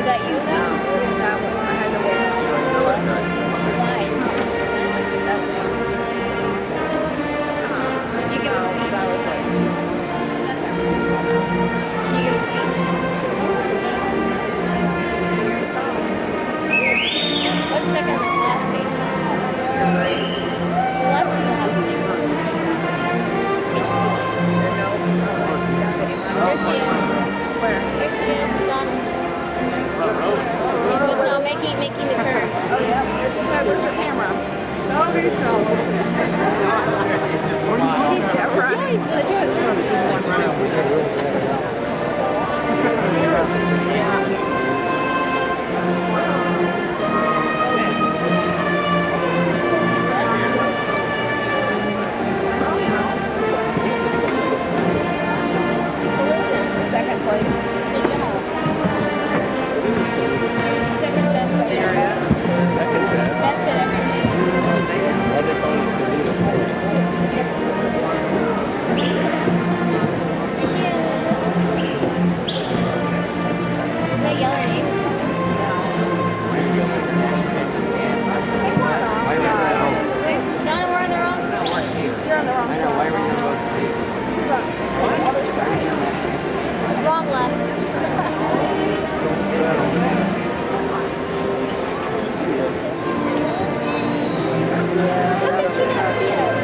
that you now? That one. I had to wait. Why? That's it. Did you give us speech? That was like, Did you give us speech? What's second to last page? your grades. Well, lots of people have the same one. Your note. Here she is. Where? Here she is, done. It's just now making the turn. Oh, yeah. Where's your camera? Oh, here's so. Yeah, right. Second place. Good job. Second best. Serious. Best at everything. Did I yell her name? Donna, we're on the wrong side. You're on the wrong side. Other side. Wrong left. How could she not see us?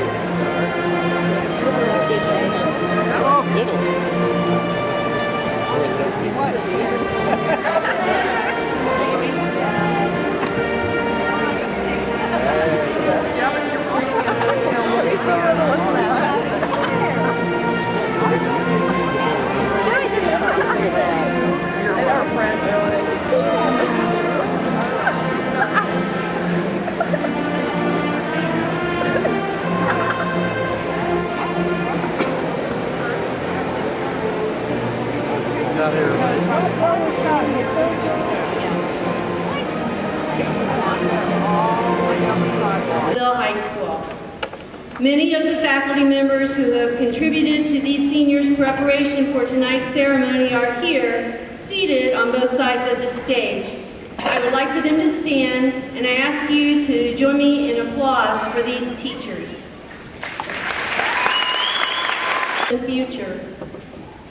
Noblesville High School. Many of the faculty members who have contributed to these seniors' preparation for tonight's ceremony are here, seated on both sides of the stage. I would like for them to stand, and I ask you to join me in applause for these teachers. The future.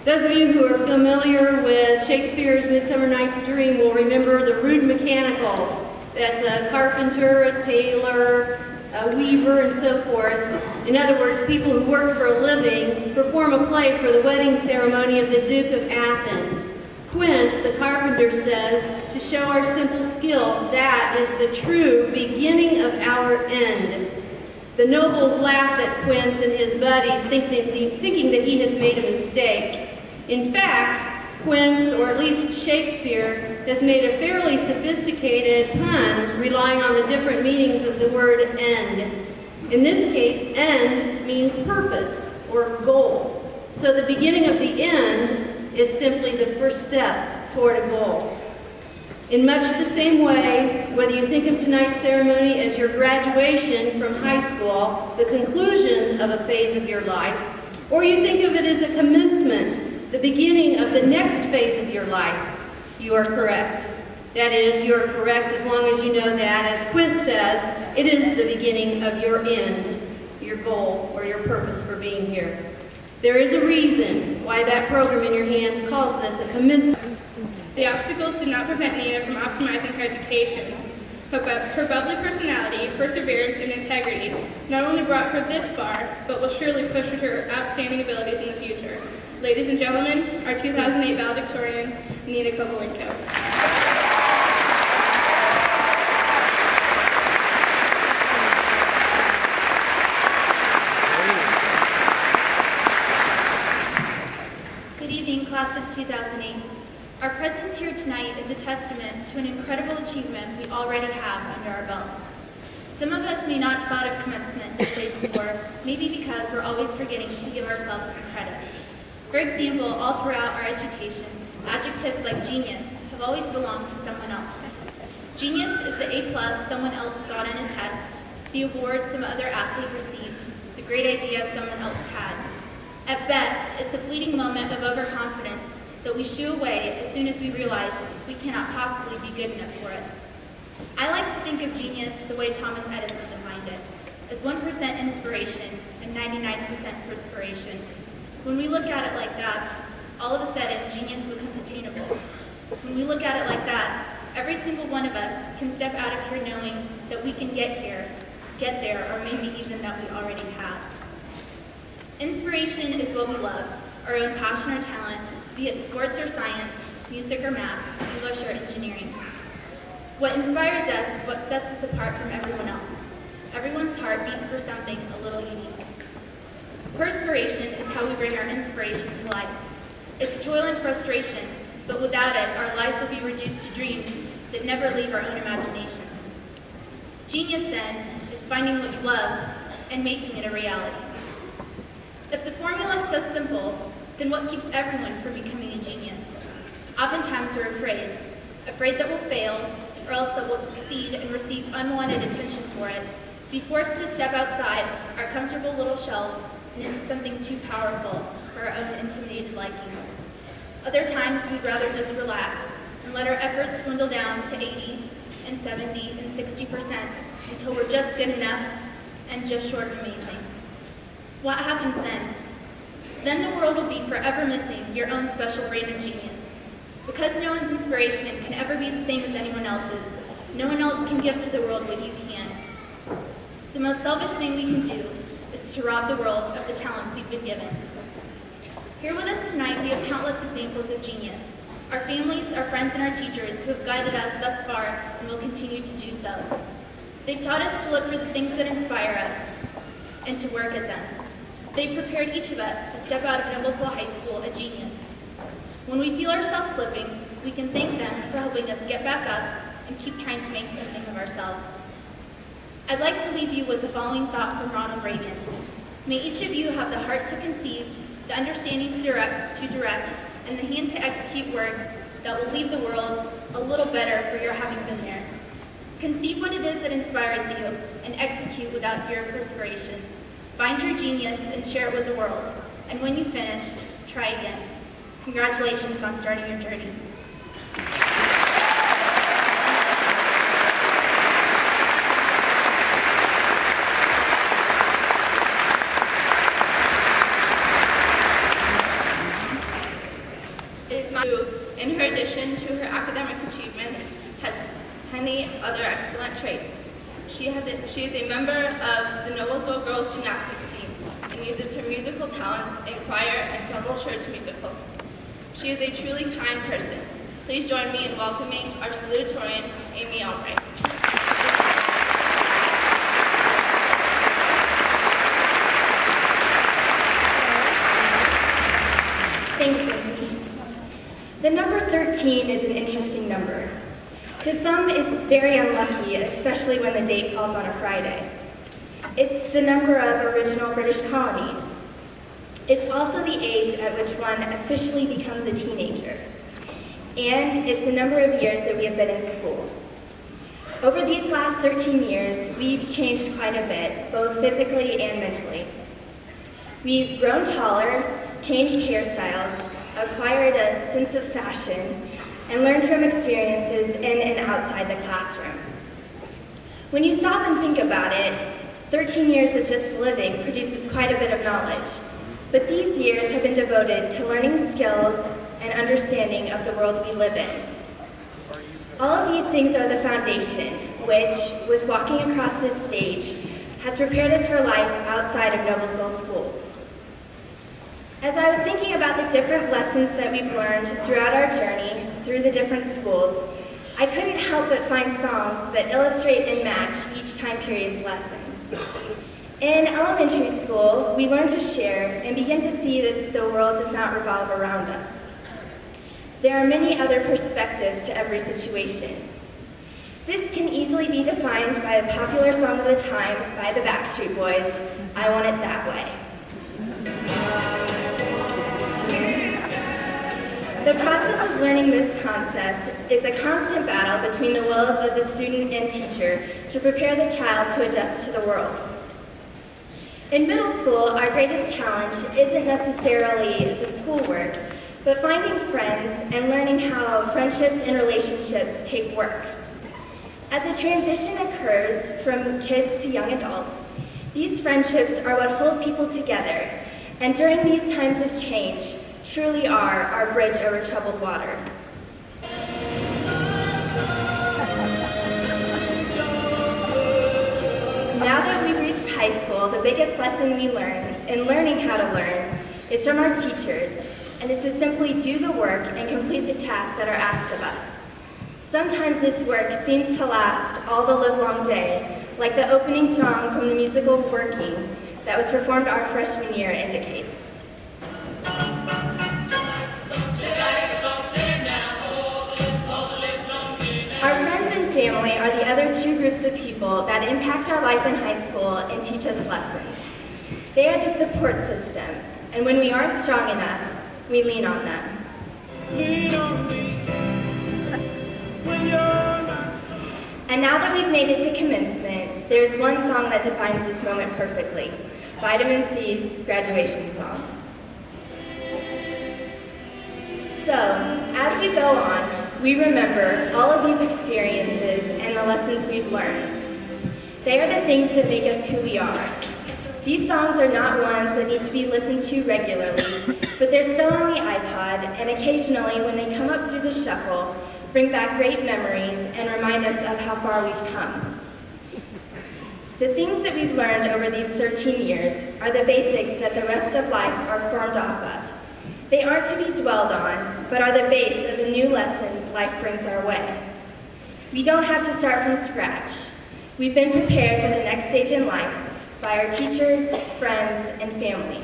Those of you who are familiar with Shakespeare's Midsummer Night's Dream will remember the rude mechanicals. That's a carpenter, a tailor, a weaver, and so forth. In other words, people who work for a living perform a play for the wedding ceremony of the Duke of Athens. Quince, the carpenter, says, to show our simple skill, that is the true beginning of our end. The nobles laugh at Quince and his buddies, thinking that he has made a mistake. In fact, Quince, or at least Shakespeare, has made a fairly sophisticated pun relying on the different meanings of the word end. In this case, end means purpose or goal. So the beginning of the end is simply the first step toward a goal. In much the same way, whether you think of tonight's ceremony as your graduation from high school, the conclusion of a phase of your life, or you think of it as a commencement, the beginning of the next phase of your life, you are correct. That is, you are correct as long as you know that, as Quince says, it is the beginning of your end, your goal, or your purpose for being here. There is a reason why that program in your hands calls this a commencement. The obstacles did not prevent Nina from optimizing her education. Her bubbly personality, perseverance, and integrity not only brought her this far, but will surely push her to her outstanding abilities in the future. Ladies and gentlemen, our 2008 valedictorian, Nina Kovalenko. Good evening, class of 2008. Our presence here tonight is a testament to an incredible achievement we already have under our belts. Some of us may not have thought of commencement this day before, maybe because we're always forgetting to give ourselves some credit. For example, all throughout our education, adjectives like genius have always belonged to someone else. Genius is the A+ someone else got in a test, the award some other athlete received, the great idea someone else had. At best, it's a fleeting moment of overconfidence, that we shoo away as soon as we realize we cannot possibly be good enough for it. I like to think of genius the way Thomas Edison defined it, as 1% inspiration and 99% perspiration. When we look at it like that, all of a sudden, genius becomes attainable. When we look at it like that, every single one of us can step out of here knowing that we can get there, or maybe even that we already have. Inspiration is what we love, our own passion or talent, be it sports or science, music or math, English or engineering. What inspires us is what sets us apart from everyone else. Everyone's heart beats for something a little unique. Perspiration is how we bring our inspiration to life. It's toil and frustration, but without it, our lives will be reduced to dreams that never leave our own imaginations. Genius, then, is finding what you love and making it a reality. If the formula is so simple, then what keeps everyone from becoming a genius? Oftentimes we're afraid that we'll fail, or else that we'll succeed and receive unwanted attention for it, be forced to step outside our comfortable little shells and into something too powerful for our own intimidated liking. Other times we'd rather just relax and let our efforts dwindle down to 80 and 70 and 60% until we're just good enough and just short of amazing. What happens then? Then the world will be forever missing your own special brand of genius. Because no one's inspiration can ever be the same as anyone else's, no one else can give to the world what you can. The most selfish thing we can do is to rob the world of the talents we've been given. Here with us tonight, we have countless examples of genius. Our families, our friends, and our teachers who have guided us thus far and will continue to do so. They've taught us to look for the things that inspire us and to work at them. They've prepared each of us to step out of Noblesville High School a genius. When we feel ourselves slipping, we can thank them for helping us get back up and keep trying to make something of ourselves. I'd like to leave you with the following thought from Ronald Reagan. May each of you have the heart to conceive, the understanding to direct, and the hand to execute works that will leave the world a little better for your having been there. Conceive what it is that inspires you, and execute without fear of perspiration. Find your genius and share it with the world. And when you've finished, try again. Congratulations on starting your journey. It is my who, in her addition to her academic achievements, has many other excellent traits. She is a member of the Noblesville Girls Gymnastics team and uses her musical talents in choir and several church musicals. She is a truly kind person. Please join me in welcoming our salutatorian, Amy Albright. Thanks, Lindsay. The number 13 is an interesting number. To some, it's very unlucky, especially when the date falls on a Friday. It's the number of original British colonies. It's also the age at which one officially becomes a teenager. And it's the number of years that we have been in school. Over these last 13 years, we've changed quite a bit, both physically and mentally. We've grown taller, changed hairstyles, acquired a sense of fashion, and learned from experiences in and outside the classroom. When you stop and think about it, 13 years of just living produces quite a bit of knowledge. But these years have been devoted to learning skills and understanding of the world we live in. All of these things are the foundation, which, with walking across this stage, has prepared us for life outside of Noblesville schools. As I was thinking about the different lessons that we've learned throughout our journey through the different schools, I couldn't help but find songs that illustrate and match each time period's lesson. In elementary school, we learn to share and begin to see that the world does not revolve around us. There are many other perspectives to every situation. This can easily be defined by a popular song of the time by the Backstreet Boys, "I Want It That Way." The process of learning this concept is a constant battle between the wills of the student and teacher to prepare the child to adjust to the world. In middle school, our greatest challenge isn't necessarily the schoolwork, but finding friends and learning how friendships and relationships take work. As the transition occurs from kids to young adults, these friendships are what hold people together, and during these times of change, truly are our bridge over troubled water. Now that we've reached high school, the biggest lesson we learn in learning how to learn is from our teachers, and is to simply do the work and complete the tasks that are asked of us. Sometimes this work seems to last all the livelong day, like the opening song from the musical Working that was performed our freshman year indicates. Our friends and family are the other two groups of people that impact our life in high school and teach us lessons. They are the support system, and when we aren't strong enough, we lean on them. Lean on me when you're not. And now that we've made it to commencement, there's one song that defines this moment perfectly, Vitamin C's Graduation Song. So, as we go on, we remember all of these experiences and the lessons we've learned. They are the things that make us who we are. These songs are not ones that need to be listened to regularly, but they're still on the iPod, and occasionally, when they come up through the shuffle, bring back great memories and remind us of how far we've come. The things that we've learned over these 13 years are the basics that the rest of life are formed off of. They aren't to be dwelled on, but are the base of the new lessons life brings our way. We don't have to start from scratch. We've been prepared for the next stage in life by our teachers, friends, and family.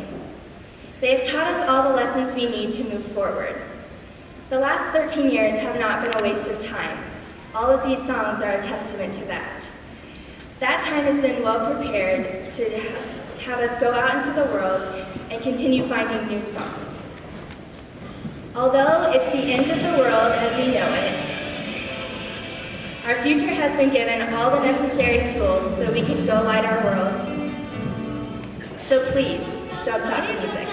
They have taught us all the lessons we need to move forward. The last 13 years have not been a waste of time. All of these songs are a testament to that. That time has been well prepared to have us go out into the world and continue finding new songs. Although it's the end of the world as we know it, our future has been given all the necessary tools so we can go light our world. So please, don't stop the music.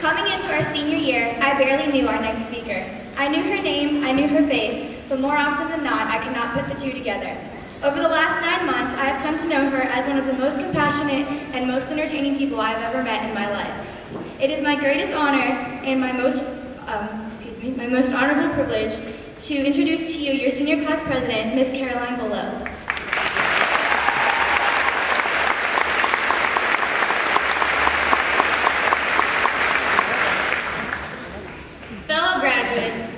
Coming into our senior year, I barely knew our next speaker. I knew her name, I knew her face, but more often than not, I could not put the two together. Over the last 9 months, I have come to know her as one of the most compassionate and most entertaining people I have ever met in my life. It is my greatest honor and my most honorable privilege to introduce to you your senior class president, Miss Caroline Below. Fellow graduates,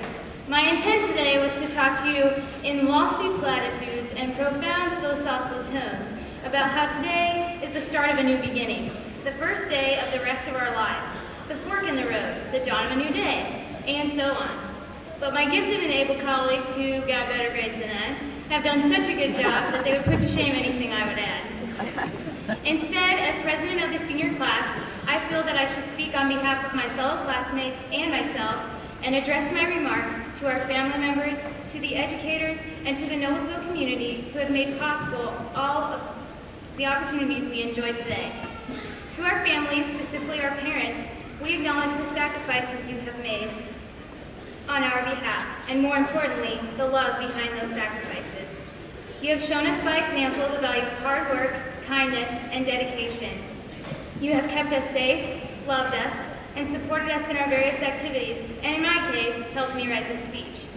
my intent today was to talk to you in lofty platitudes and profound philosophical tones about how today is the start of a new beginning, the first day of the rest of our lives, the fork in the road, the dawn of a new day, and so on. But my gifted and able colleagues who got better grades than I have done such a good job that they would put to shame anything I would add. Instead, as president of the senior class, I feel that I should speak on behalf of my fellow classmates and myself and address my remarks to our family members, to the educators, and to the Noblesville community who have made possible all of the opportunities we enjoy today. To our families, specifically our parents, we acknowledge the sacrifices you have made on our behalf, and more importantly, the love behind those sacrifices. You have shown us by example the value of hard work, kindness, and dedication. You have kept us safe, loved us, and supported us in our various activities, and in my case, helped me write this speech.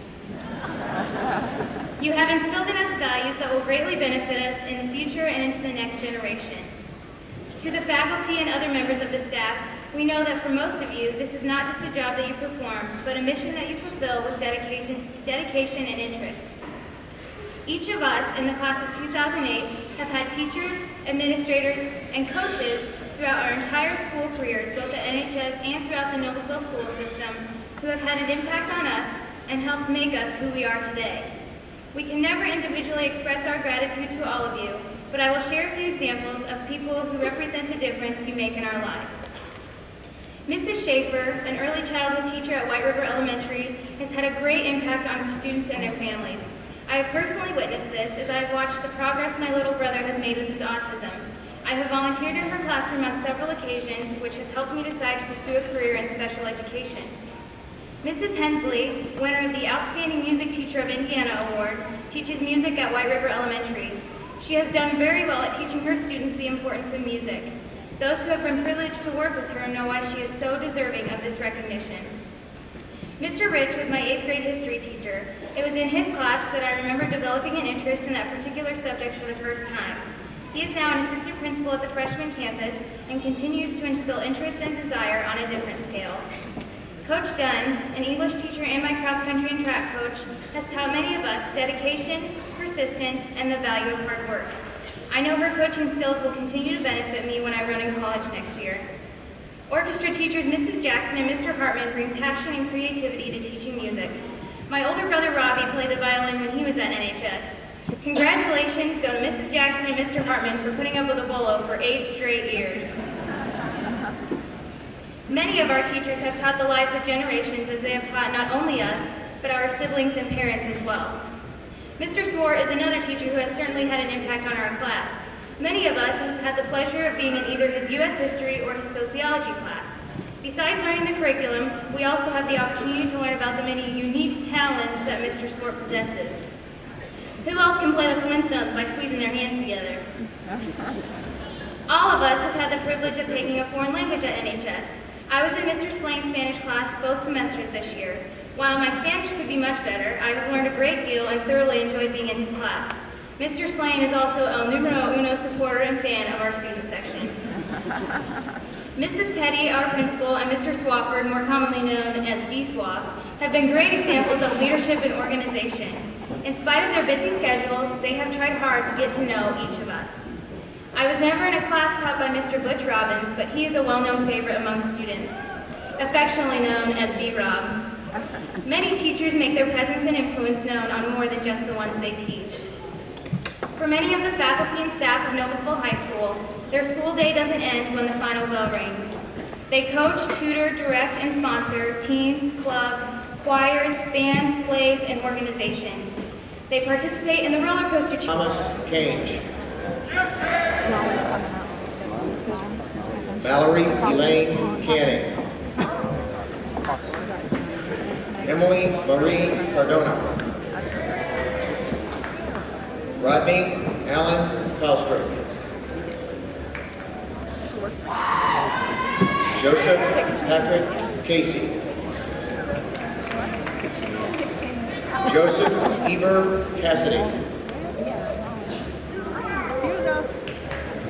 You have instilled in us values that will greatly benefit us in the future and into the next generation. To the faculty and other members of the staff, we know that for most of you, this is not just a job that you perform, but a mission that you fulfill with dedication and interest. Each of us in the class of 2008 have had teachers, administrators, and coaches throughout our entire school careers, both at NHS and throughout the Noblesville school system, who have had an impact on us and helped make us who we are today. We can never individually express our gratitude to all of you, but I will share a few examples of people who represent the difference you make in our lives. Mrs. Schaefer, an early childhood teacher at White River Elementary, has had a great impact on her students and their families. I have personally witnessed this as I have watched the progress my little brother has made with his autism. I have volunteered in her classroom on several occasions, which has helped me decide to pursue a career in special education. Mrs. Hensley, winner of the Outstanding Music Teacher of Indiana Award, teaches music at White River Elementary. She has done very well at teaching her students the importance of music. Those who have been privileged to work with her know why she is so deserving of this recognition. Mr. Rich was my 8th grade history teacher. It was in his class that I remember developing an interest in that particular subject for the first time. He is now an assistant principal at the freshman campus and continues to instill interest and desire on a different scale. Coach Dunn, an English teacher and my cross-country and track coach, has taught many of us dedication, persistence, and the value of hard work. I know her coaching skills will continue to benefit me when I run in college next year. Orchestra teachers Mrs. Jackson and Mr. Hartman bring passion and creativity to teaching music. My older brother Robbie played the violin when he was at NHS. Congratulations go to Mrs. Jackson and Mr. Hartman for putting up with a bolo for 8 straight years. Many of our teachers have taught the lives of generations as they have taught not only us, but our siblings and parents as well. Mr. Swore is another teacher who has certainly had an impact on our class. Many of us have had the pleasure of being in either his U.S. history or his sociology class. Besides learning the curriculum, we also have the opportunity to learn about the many unique talents that Mr. Swore possesses. Who else can play the Flintstones by squeezing their hands together? All of us have had the privilege of taking a foreign language at NHS. I was in Mr. Slane's Spanish class both semesters this year. While my Spanish could be much better, I have learned a great deal and thoroughly enjoyed being in his class. Mr. Slane is also el numero uno supporter and fan of our student section. Mrs. Petty, our principal, and Mr. Swafford, more commonly known as D. Swaff, have been great examples of leadership and organization. In spite of their busy schedules, they have tried hard to get to know each of us. I was never in a class taught by Mr. Butch Robbins, but he is a well-known favorite among students, affectionately known as B-Rob. Many teachers make their presence and influence known on more than just the ones they teach. For many of the faculty and staff of Noblesville High School, their school day doesn't end when the final bell rings. They coach, tutor, direct, and sponsor teams, clubs, choirs, bands, plays, and organizations. They participate in the roller coaster. Thomas Cage. Mallory Elaine Canning. Emily Marie Cardona. Rodney Allen Kallstrom. Joseph Patrick Casey. Joseph Eber Cassidy.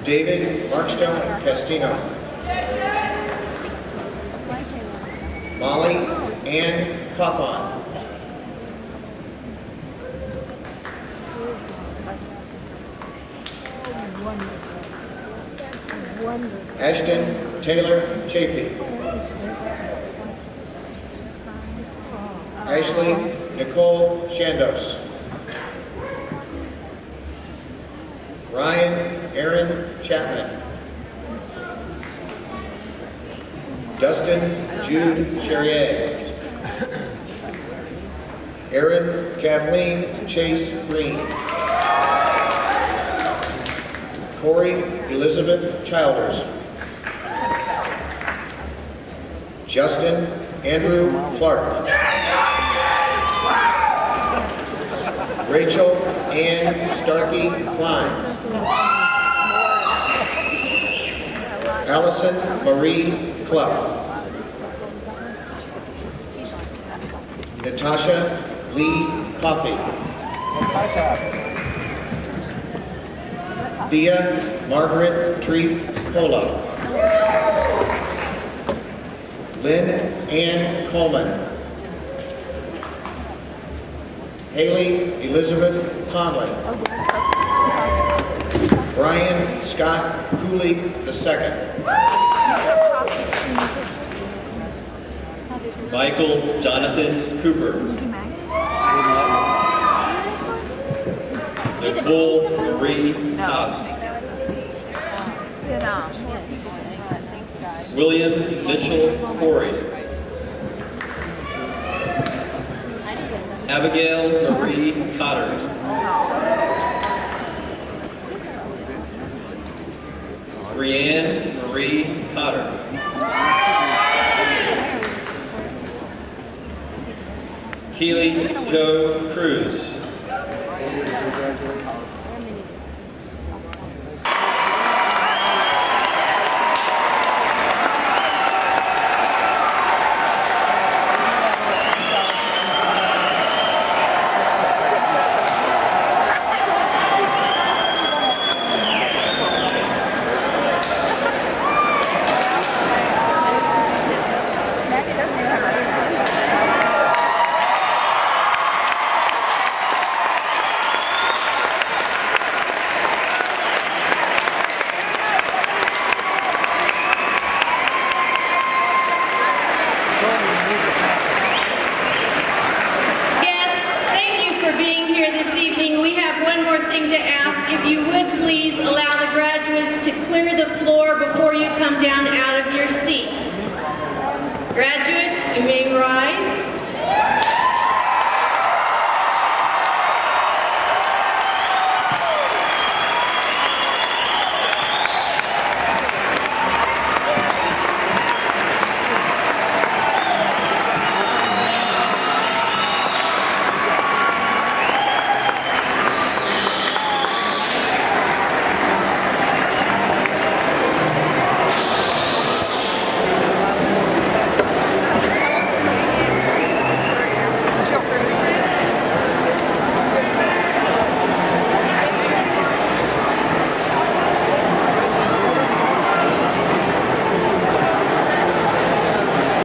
David Markstone Castino. Molly Ann Coffon. Ashton Taylor Chafee. Ashley Nicole Shandos. Ryan Aaron Chapman. Dustin Jude Charrier. Erin Kathleen Chase Green. Corey Elizabeth Childers. Justin Andrew Clark. Rachel Ann Starkey Klein. Allison Marie Clough. Natasha Lee Coffey. Thea Margaret Treef Cola. Lynn Ann Coleman. Hayley Elizabeth Conley. Brian Scott Cooley II. Michael Jonathan Cooper. Nicole Marie Cobb. William Mitchell Corey. Abigail Marie Cotter. Brianne Marie Cotter. Keely Joe Cruz. If you would please allow the graduates to clear the floor before you come down out of your seats. Graduates.